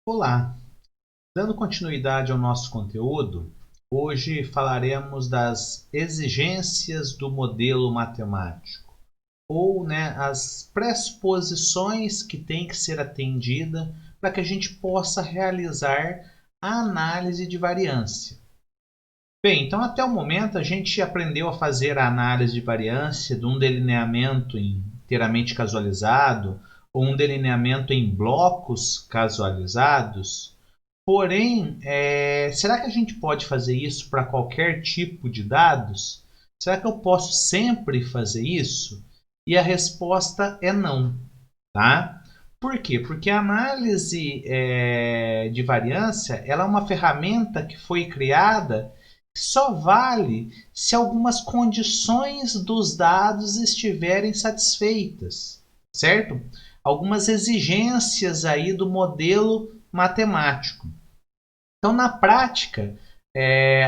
Olá! Dando continuidade ao nosso conteúdo, hoje falaremos das exigências do modelo matemático, ou as pressuposições que tem que ser atendida para que a gente possa realizar a análise de variância. Bem, então até o momento a gente aprendeu a fazer a análise de variância de um delineamento inteiramente casualizado ou um delineamento em blocos casualizados. Porém, será que a gente pode fazer isso para qualquer tipo de dados? Será que eu posso sempre fazer isso? E a resposta é não, tá? Por quê? Porque a análise de variância ela é uma ferramenta que foi criada que só vale se algumas condições dos dados estiverem satisfeitas, certo? Algumas exigências aí do modelo matemático. Então, na prática,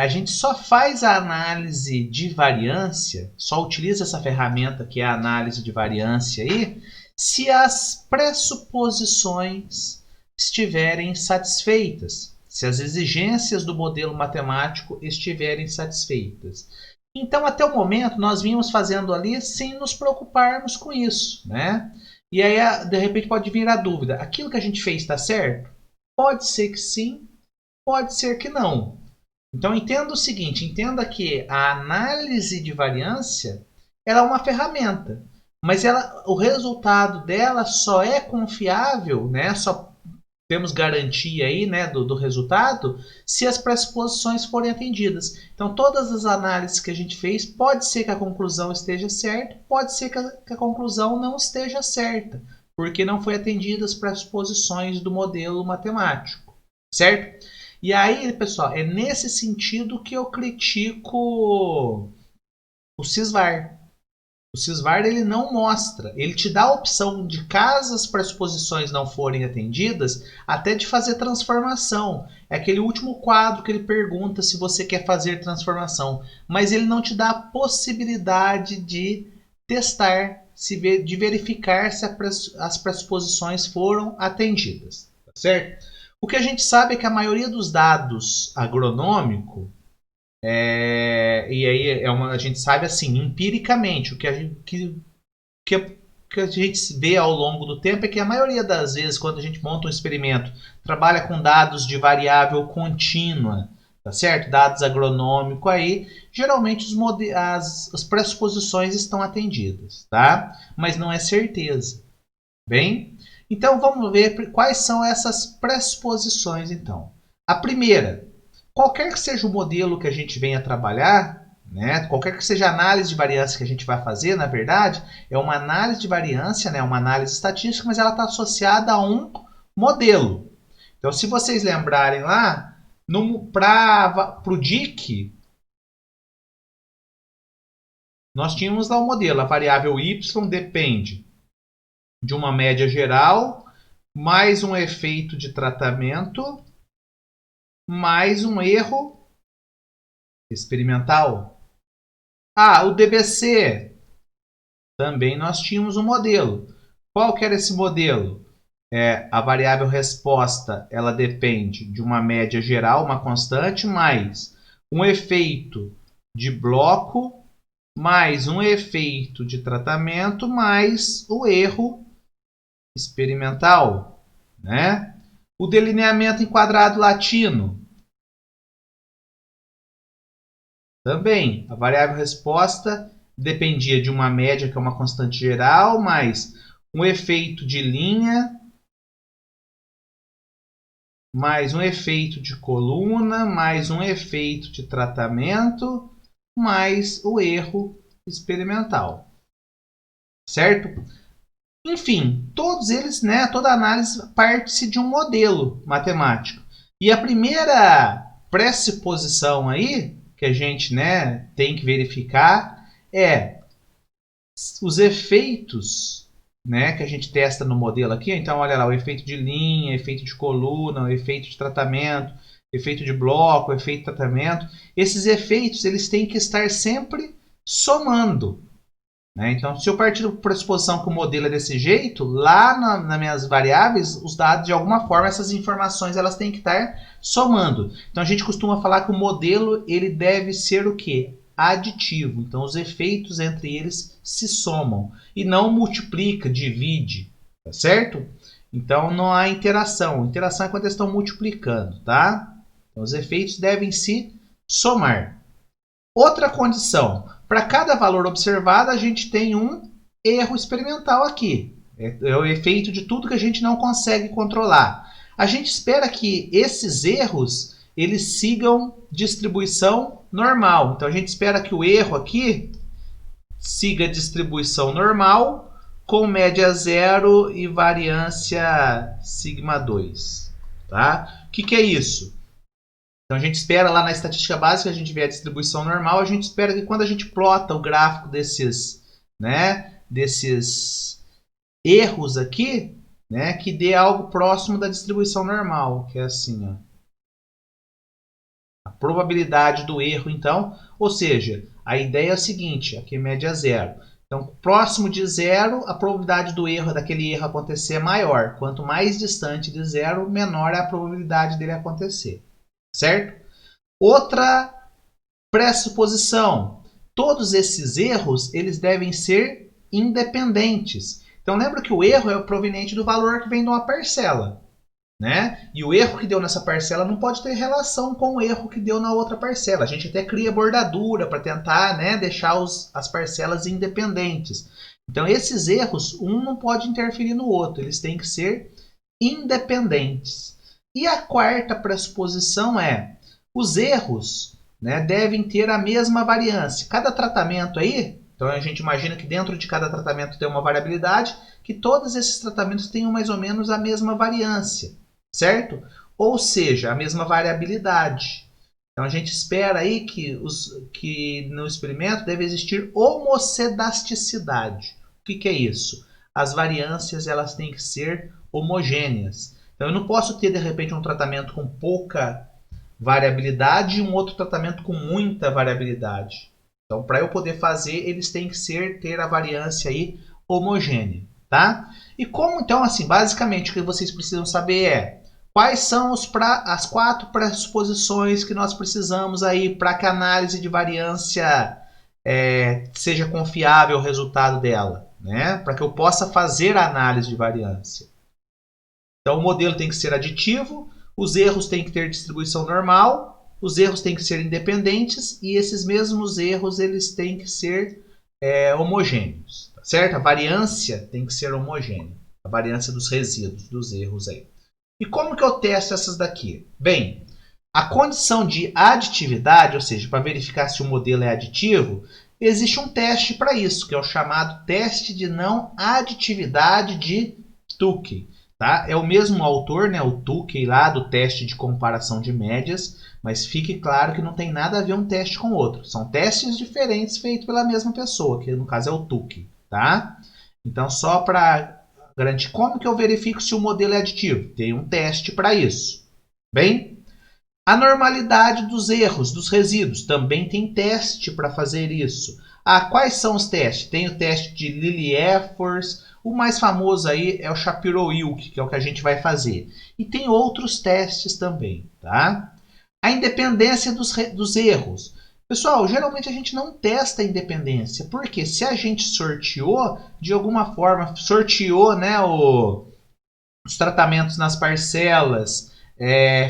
a gente só faz a análise de variância, só utiliza essa ferramenta que é a análise de variância aí, se as pressuposições estiverem satisfeitas, se as exigências do modelo matemático estiverem satisfeitas. Então, até o momento, nós vínhamos fazendo ali sem nos preocuparmos com isso, né? E aí, de repente, pode vir a dúvida: aquilo que a gente fez está certo? Pode ser que sim, pode ser que não. Então entenda o seguinte, entenda que a análise de variância ela é uma ferramenta, mas o resultado dela só é confiável, né? Só temos garantia aí, né, do resultado se as pressuposições forem atendidas. Então todas as análises que a gente fez, pode ser que a conclusão esteja certa, pode ser que a conclusão não esteja certa, porque não foi atendida as pressuposições do modelo matemático, certo? E aí, pessoal, é nesse sentido que eu critico o Sysvar. O Sysvar ele não mostra, ele te dá a opção de, caso as pressuposições não forem atendidas, até de fazer transformação. É aquele último quadro que ele pergunta se você quer fazer transformação, mas ele não te dá a possibilidade de testar, de verificar se as pressuposições foram atendidas, tá certo? O que a gente sabe é que a maioria dos dados agronômicos, e aí a gente sabe assim, empiricamente, o que a gente vê ao longo do tempo é que a maioria das vezes, quando a gente monta um experimento, trabalha com dados de variável contínua, tá certo? Dados agronômicos aí, geralmente as pressuposições estão atendidas, tá? Mas não é certeza. Bem, então vamos ver quais são essas pressuposições então. A primeira, qualquer que seja o modelo que a gente venha trabalhar, né, qualquer que seja a análise de variância que a gente vai fazer, na verdade, é uma análise de variância, né, uma análise estatística, mas ela está associada a um modelo. Então, se vocês lembrarem lá, para o DIC, nós tínhamos lá o modelo, a variável y depende de uma média geral, mais um efeito de tratamento, mais um erro experimental. Ah, o DBC, também nós tínhamos um modelo. Qual que era esse modelo? A variável resposta, ela depende de uma média geral, uma constante, mais um efeito de bloco, mais um efeito de tratamento, mais o erro experimental, né? O delineamento em quadrado latino. Também, a variável resposta dependia de uma média, que é uma constante geral, mais um efeito de linha, mais um efeito de coluna, mais um efeito de tratamento, mais o erro experimental. Certo? Enfim, todos eles, né, toda análise parte-se de um modelo matemático. E a primeira pressuposição aí que a gente, né, tem que verificar é os efeitos, né, que a gente testa no modelo aqui. Então, olha lá, o efeito de linha, efeito de coluna, o efeito de tratamento, efeito de bloco, efeito de tratamento. Esses efeitos eles têm que estar sempre somando. né? Então, se eu partir da pressuposição que o modelo é desse jeito, lá nas minhas variáveis, os dados, de alguma forma, essas informações elas têm que estar somando. Então, a gente costuma falar que o modelo ele deve ser o quê? Aditivo. Então, os efeitos entre eles se somam e não multiplica, divide, tá certo? Então, não há interação. Interação é quando eles estão multiplicando, tá? Então, os efeitos devem se somar. Outra condição, para cada valor observado, a gente tem um erro experimental aqui. É o efeito de tudo que a gente não consegue controlar. A gente espera que esses erros eles sigam distribuição normal. Então, a gente espera que o erro aqui siga distribuição normal com média zero e variância sigma 2. Tá? O que é isso? Então a gente espera lá na estatística básica, a gente vê a distribuição normal, a gente espera que quando a gente plota o gráfico desses erros aqui, né, que dê algo próximo da distribuição normal, que é assim, ó. A probabilidade do erro, então, ou seja, a ideia é a seguinte, aqui média zero. Então, próximo de zero, a probabilidade do erro, daquele erro acontecer é maior. Quanto mais distante de zero, menor é a probabilidade dele acontecer. Certo? Outra pressuposição. Todos esses erros eles devem ser independentes. Então, lembra que o erro é proveniente do valor que vem de uma parcela. Né? E o erro que deu nessa parcela não pode ter relação com o erro que deu na outra parcela. A gente até cria bordadura para tentar, né, deixar as parcelas independentes. Então, esses erros, um não pode interferir no outro, eles têm que ser independentes. E a quarta pressuposição é: os erros, né, devem ter a mesma variância. Cada tratamento aí, então a gente imagina que dentro de cada tratamento tem uma variabilidade, que todos esses tratamentos tenham mais ou menos a mesma variância. Certo? Ou seja, a mesma variabilidade. Então a gente espera aí que no experimento deve existir homocedasticidade. O que é isso? As variâncias elas têm que ser homogêneas. Então eu não posso ter de repente um tratamento com pouca variabilidade e um outro tratamento com muita variabilidade. Então para eu poder fazer, eles têm que ter a variância aí homogênea, tá? E como então assim, basicamente o que vocês precisam saber é quais são as 4 pressuposições que nós precisamos aí para que a análise de variância seja confiável o resultado dela, né? Para que eu possa fazer a análise de variância. Então o modelo tem que ser aditivo, os erros têm que ter distribuição normal, os erros têm que ser independentes e esses mesmos erros eles têm que ser homogêneos, tá certo? A variância tem que ser homogênea, a variância dos resíduos, dos erros aí. E como que eu testo essas daqui? Bem, a condição de aditividade, ou seja, para verificar se o modelo é aditivo, existe um teste para isso, que é o chamado teste de não aditividade de Tukey. Tá? É o mesmo autor, né, o Tukey lá do teste de comparação de médias, mas fique claro que não tem nada a ver um teste com o outro. São testes diferentes feitos pela mesma pessoa, que no caso é o Tukey. Tá? Então, só para garantir, como que eu verifico se o modelo é aditivo? Tem um teste para isso. Bem, a normalidade dos erros, dos resíduos, também tem teste para fazer isso. Quais são os testes? Tem o teste de Lilliefors, o mais famoso aí é o Shapiro-Wilk, que é o que a gente vai fazer. E tem outros testes também, tá? A independência dos erros. Pessoal, geralmente a gente não testa a independência, porque se a gente sorteou, de alguma forma, sorteou, né, os tratamentos nas parcelas,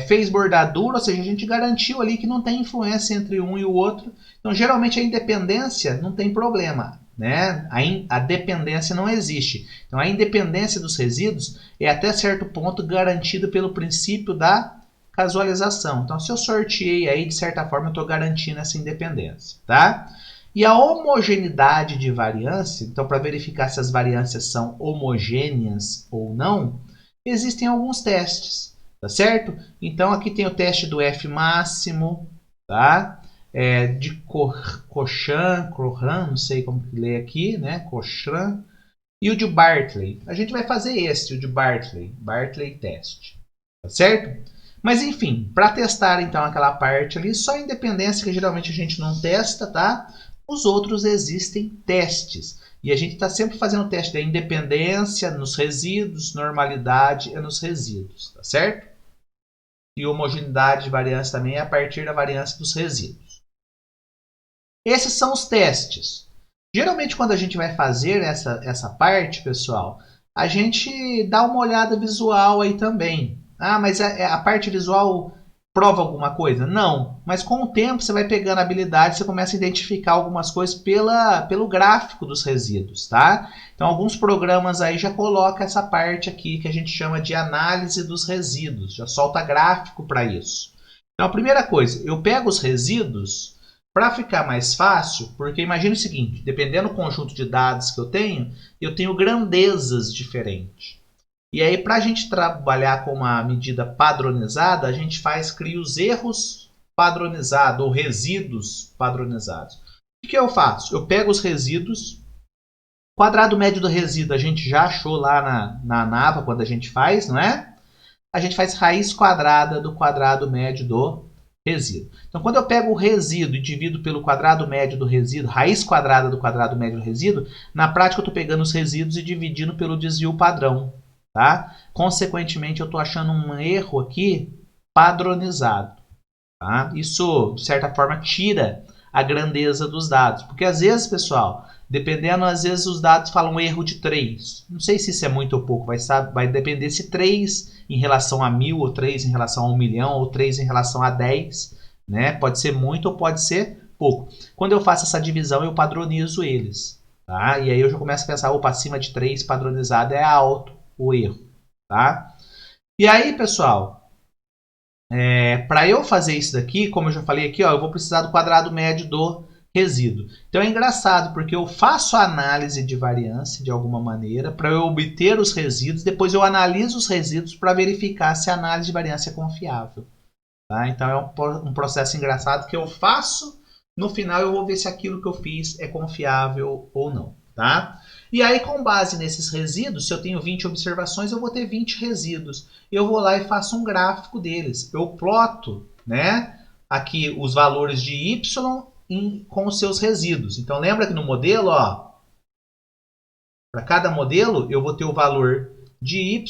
fez bordadura, ou seja, a gente garantiu ali que não tem influência entre um e o outro. Então, geralmente a independência não tem problema, né? A dependência não existe. Então, a independência dos resíduos é até certo ponto garantida pelo princípio da casualização. Então, se eu sorteei aí, de certa forma, eu estou garantindo essa independência, tá? E a homogeneidade de variância, então, para verificar se as variâncias são homogêneas ou não, existem alguns testes, tá certo? Então, aqui tem o teste do F máximo, tá? De Cochran, não sei como que lê aqui, né? Cochran. E o de Bartley. A gente vai fazer esse, o de Bartley test, tá certo? Mas enfim, para testar então aquela parte ali, só a independência que geralmente a gente não testa, tá? Os outros existem testes. E a gente está sempre fazendo o teste da independência nos resíduos, normalidade é nos resíduos, tá certo? E homogeneidade de variância também é a partir da variância dos resíduos. Esses são os testes. Geralmente, quando a gente vai fazer essa parte, pessoal, a gente dá uma olhada visual aí também. Ah, mas a parte visual prova alguma coisa? Não. Mas com o tempo você vai pegando habilidade, você começa a identificar algumas coisas pelo gráfico dos resíduos, tá? Então alguns programas aí já colocam essa parte aqui que a gente chama de análise dos resíduos, já solta gráfico para isso. Então a primeira coisa, eu pego os resíduos para ficar mais fácil, porque imagine o seguinte, dependendo do conjunto de dados que eu tenho grandezas diferentes. E aí, para a gente trabalhar com uma medida padronizada, a gente cria os erros padronizados ou resíduos padronizados. O que eu faço? Eu pego os resíduos, quadrado médio do resíduo a gente já achou lá na Nava quando a gente faz, não é? A gente faz raiz quadrada do quadrado médio do resíduo. Então, quando eu pego o resíduo e divido pelo quadrado médio do resíduo, raiz quadrada do quadrado médio do resíduo, na prática eu estou pegando os resíduos e dividindo pelo desvio padrão. Tá? Consequentemente, eu estou achando um erro aqui padronizado. Tá? Isso, de certa forma, tira a grandeza dos dados. Porque às vezes, pessoal, dependendo, às vezes os dados falam um erro de 3. Não sei se isso é muito ou pouco, vai depender se 3 em relação a 1000, ou 3 em relação a 1 milhão, ou 3 em relação a 10. Né? Pode ser muito ou pode ser pouco. Quando eu faço essa divisão, eu padronizo eles. Tá? E aí eu já começo a pensar, opa, acima de 3 padronizado é alto o erro. Tá? E aí, pessoal, para eu fazer isso daqui, como eu já falei aqui, ó, eu vou precisar do quadrado médio do resíduo. Então é engraçado, porque eu faço a análise de variância de alguma maneira para eu obter os resíduos, depois eu analiso os resíduos para verificar se a análise de variância é confiável. Tá? Então é um processo engraçado que eu faço, no final eu vou ver se aquilo que eu fiz é confiável ou não. Tá? E aí, com base nesses resíduos, se eu tenho 20 observações, eu vou ter 20 resíduos. Eu vou lá e faço um gráfico deles. Eu ploto, né, aqui os valores de y com os seus resíduos. Então, lembra que no modelo, para cada modelo, eu vou ter o valor de y,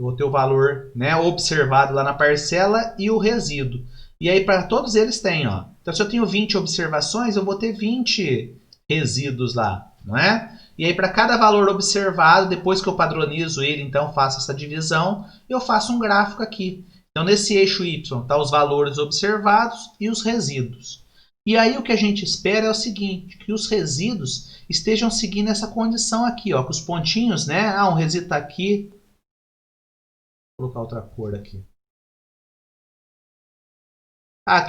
eu vou ter o valor, né, observado lá na parcela e o resíduo. E aí, para todos eles tem, ó. Então, se eu tenho 20 observações, eu vou ter 20 resíduos lá, não é? E aí, para cada valor observado, depois que eu padronizo ele, então faço essa divisão, eu faço um gráfico aqui. Então, nesse eixo Y, tá os valores observados e os resíduos. E aí, o que a gente espera é o seguinte, que os resíduos estejam seguindo essa condição aqui, ó, com os pontinhos, né? Ah, um resíduo está aqui. Vou colocar outra cor aqui.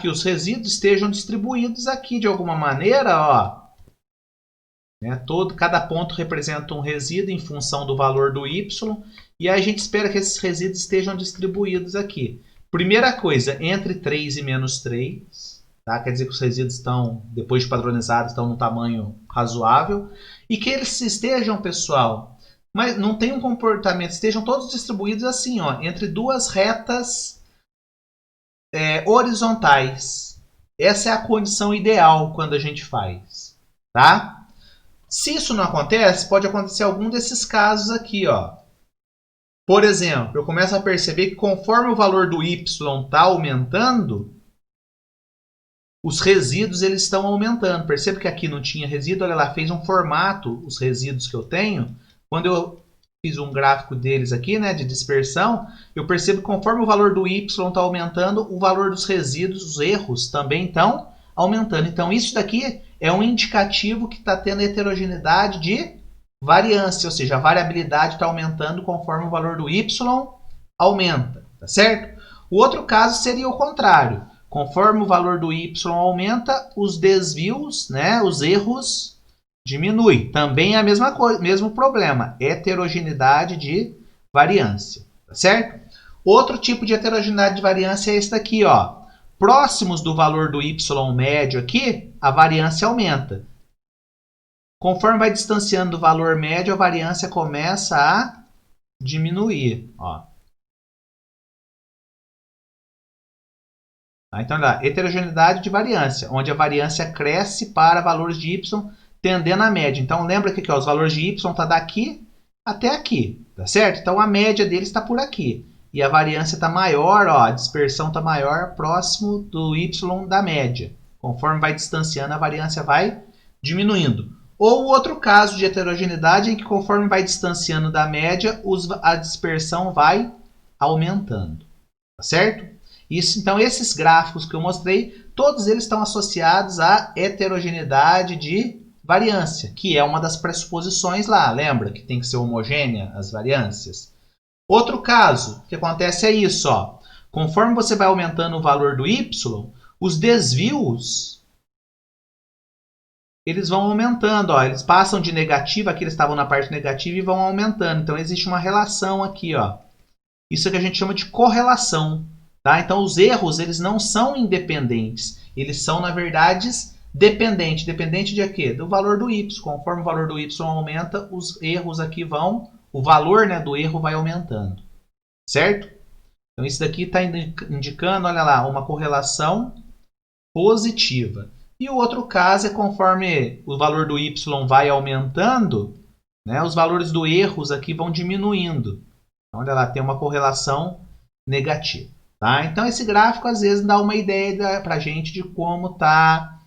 Que os resíduos estejam distribuídos aqui de alguma maneira, ó. Né? Cada ponto representa um resíduo em função do valor do y, e aí a gente espera que esses resíduos estejam distribuídos aqui. Primeira coisa, entre 3 e menos 3, tá? Quer dizer que os resíduos estão, depois de padronizados, estão num tamanho razoável, e que eles estejam, pessoal, mas não tem um comportamento, estejam todos distribuídos assim, ó, entre duas retas horizontais. Essa é a condição ideal quando a gente faz, tá? Se isso não acontece, pode acontecer algum desses casos aqui, ó. Por exemplo, eu começo a perceber que conforme o valor do y está aumentando, os resíduos eles estão aumentando. Perceba que aqui não tinha resíduo, olha lá, fez um formato os resíduos que eu tenho. Quando eu fiz um gráfico deles aqui, né, de dispersão, eu percebo que conforme o valor do y está aumentando, o valor dos resíduos, os erros, também estão aumentando. Então, isso daqui é um indicativo que está tendo heterogeneidade de variância, ou seja, a variabilidade está aumentando conforme o valor do y aumenta, tá certo? O outro caso seria o contrário. Conforme o valor do y aumenta, os desvios, né, os erros diminui. Também é a mesma coisa, mesmo problema, heterogeneidade de variância, tá certo? Outro tipo de heterogeneidade de variância é esse daqui, ó. Próximos do valor do y médio aqui, a variância aumenta. Conforme vai distanciando do valor médio, a variância começa a diminuir, ó. Tá? Então, olha lá, heterogeneidade de variância, onde a variância cresce para valores de y tendendo à média. Então, lembra que aqui, ó, os valores de y estão daqui até aqui, tá certo? Então, a média deles está por aqui. E a variância está maior, ó, a dispersão está maior próximo do y da média. Conforme vai distanciando, a variância vai diminuindo. Ou o outro caso de heterogeneidade em que conforme vai distanciando da média, a dispersão vai aumentando. Tá certo? Isso, então, esses gráficos que eu mostrei, todos eles estão associados à heterogeneidade de variância, que é uma das pressuposições lá. Lembra que tem que ser homogênea as variâncias? Outro caso que acontece é isso, ó. Conforme você vai aumentando o valor do y, os desvios eles vão aumentando, ó. Eles passam de negativa, aqui eles estavam na parte negativa e vão aumentando. Então existe uma relação aqui, ó. Isso é que a gente chama de correlação, tá? Então os erros eles não são independentes, eles são na verdade dependentes. Dependente de quê? Do valor do y. Conforme o valor do y aumenta, os erros aqui vão, o valor, né, do erro vai aumentando, certo? Então isso daqui está indicando, olha lá, uma correlação positiva. E o outro caso é conforme o valor do y vai aumentando, né, os valores dos erros aqui vão diminuindo. Então, olha lá, tem uma correlação negativa. Tá? Então, esse gráfico às vezes dá uma ideia para a gente de como tá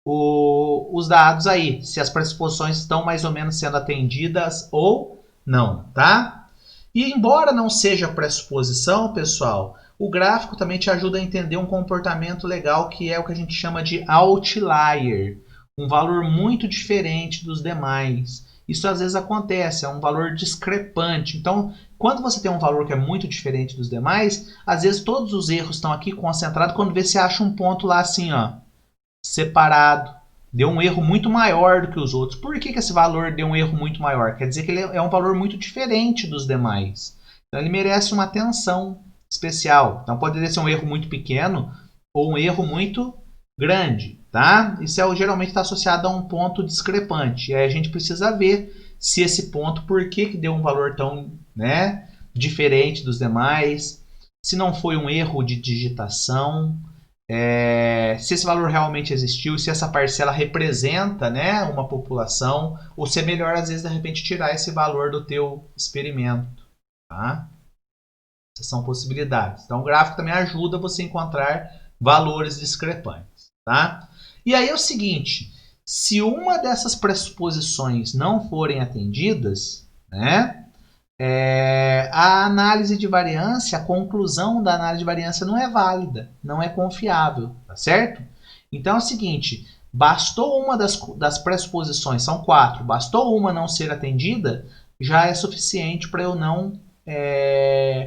os dados aí. Se as pressuposições estão mais ou menos sendo atendidas ou não. Tá? E embora não seja pressuposição, pessoal, o gráfico também te ajuda a entender um comportamento legal que é o que a gente chama de outlier. Um valor muito diferente dos demais. Isso às vezes acontece, é um valor discrepante. Então, quando você tem um valor que é muito diferente dos demais, às vezes todos os erros estão aqui concentrados. Quando você acha um ponto lá assim, ó, separado, deu um erro muito maior do que os outros. Por que esse valor deu um erro muito maior? Quer dizer que ele é um valor muito diferente dos demais. Então, ele merece uma atenção especial. Então, poderia ser um erro muito pequeno ou um erro muito grande. Tá? Isso geralmente está associado a um ponto discrepante. E aí a gente precisa ver se esse ponto, por que deu um valor tão, né, diferente dos demais, se não foi um erro de digitação, se esse valor realmente existiu, se essa parcela representa, né, uma população, ou se é melhor, às vezes, de repente, tirar esse valor do teu experimento. Tá? Essas são possibilidades. Então, o gráfico também ajuda você a encontrar valores discrepantes. Tá? E aí é o seguinte, se uma dessas pressuposições não forem atendidas, né, a análise de variância, a conclusão da análise de variância não é válida, não é confiável, tá certo? Então é o seguinte, bastou uma das pressuposições, são 4, bastou uma não ser atendida, já é suficiente para eu não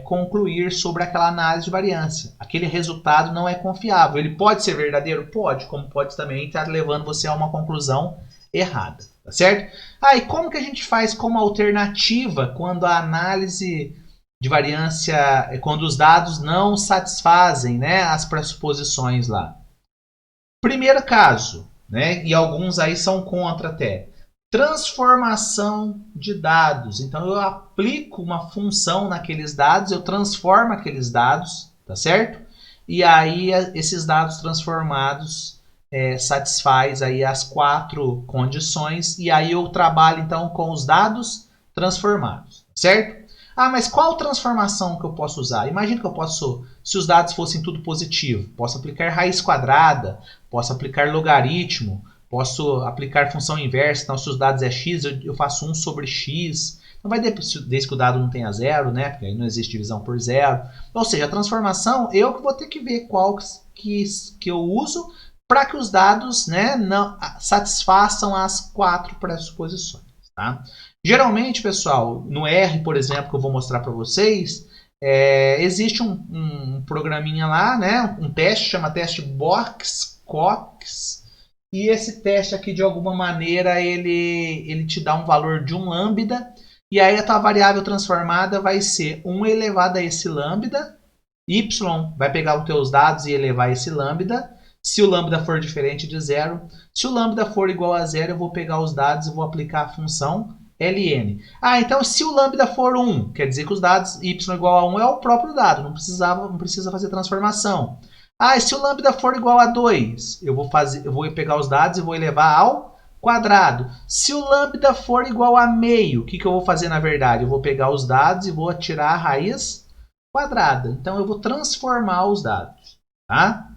concluir sobre aquela análise de variância. Aquele resultado não é confiável. Ele pode ser verdadeiro? Pode, como pode também estar levando você a uma conclusão errada. Tá certo? E como que a gente faz como alternativa quando a análise de variância, quando os dados não satisfazem, né, as pressuposições lá? Primeiro caso, né, e alguns aí são contra até, transformação de dados. Então, eu aplico uma função naqueles dados, eu transformo aqueles dados, tá certo? E aí, esses dados transformados satisfaz aí as 4 condições, e aí eu trabalho, então, com os dados transformados, certo? Mas qual transformação que eu posso usar? Imagina que eu posso, se os dados fossem tudo positivo, posso aplicar raiz quadrada, posso aplicar logaritmo, posso aplicar função inversa. Então, se os dados é x, eu faço 1 sobre x. Não vai desde que o dado não tenha zero, né? Porque aí não existe divisão por zero. Ou seja, a transformação, eu que vou ter que ver qual que eu uso para que os dados, né, não satisfaçam as 4 pressuposições. Tá? Geralmente, pessoal, no R, por exemplo, que eu vou mostrar para vocês, existe um programinha lá, né? Um teste, chama teste Box-Cox. E esse teste aqui, de alguma maneira, ele te dá um valor de um lambda. E aí a tua variável transformada vai ser 1 elevado a esse lambda. Y vai pegar os teus dados e elevar esse lambda. Se o lambda for diferente de 0. Se o lambda for igual a 0, eu vou pegar os dados e vou aplicar a função ln. Então se o lambda for 1, quer dizer que os dados y igual a 1 é o próprio dado. Não precisa fazer transformação. Ah, e se o lambda for igual a 2, eu vou pegar os dados e vou elevar ao quadrado. Se o lambda for igual a meio, o que eu vou fazer na verdade? Eu vou pegar os dados e vou tirar a raiz quadrada. Então eu vou transformar os dados. Tá?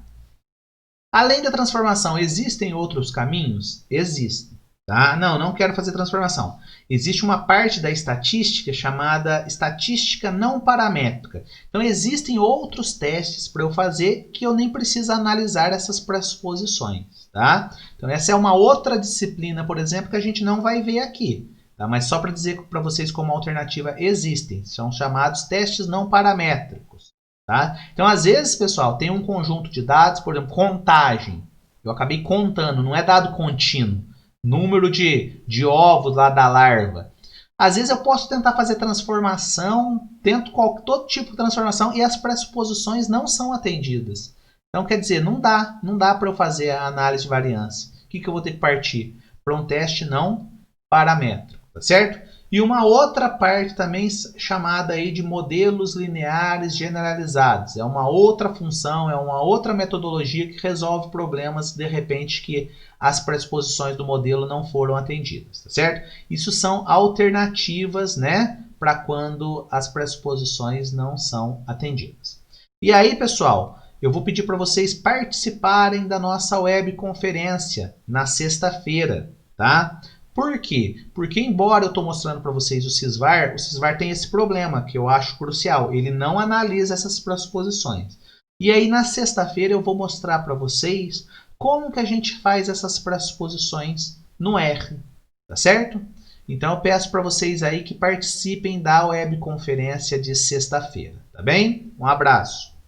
Além da transformação, existem outros caminhos? Existem. Tá? Não quero fazer transformação. Existe uma parte da estatística chamada estatística não paramétrica. Então, existem outros testes para eu fazer que eu nem preciso analisar essas pressuposições. Tá? Então, essa é uma outra disciplina, por exemplo, que a gente não vai ver aqui. Tá? Mas só para dizer para vocês como alternativa existem. São chamados testes não paramétricos. Tá? Então, às vezes, pessoal, tem um conjunto de dados, por exemplo, contagem. Eu acabei contando, não é dado contínuo. Número de ovos lá da larva. Às vezes eu posso tentar fazer transformação, tento todo tipo de transformação e as pressuposições não são atendidas. Então, quer dizer, não dá para eu fazer a análise de variância. O que eu vou ter que partir? Para um teste não paramétrico, tá certo? E uma outra parte também chamada aí de modelos lineares generalizados. É uma outra função, é uma outra metodologia que resolve problemas, de repente, que as pressuposições do modelo não foram atendidas, tá certo? Isso são alternativas, né, para quando as pressuposições não são atendidas. E aí, pessoal, eu vou pedir para vocês participarem da nossa webconferência na sexta-feira, tá? Por quê? Porque embora eu estou mostrando para vocês o Sysvar tem esse problema que eu acho crucial. Ele não analisa essas pressuposições. E aí na sexta-feira eu vou mostrar para vocês como que a gente faz essas pressuposições no R, tá certo? Então eu peço para vocês aí que participem da webconferência de sexta-feira, tá bem? Um abraço!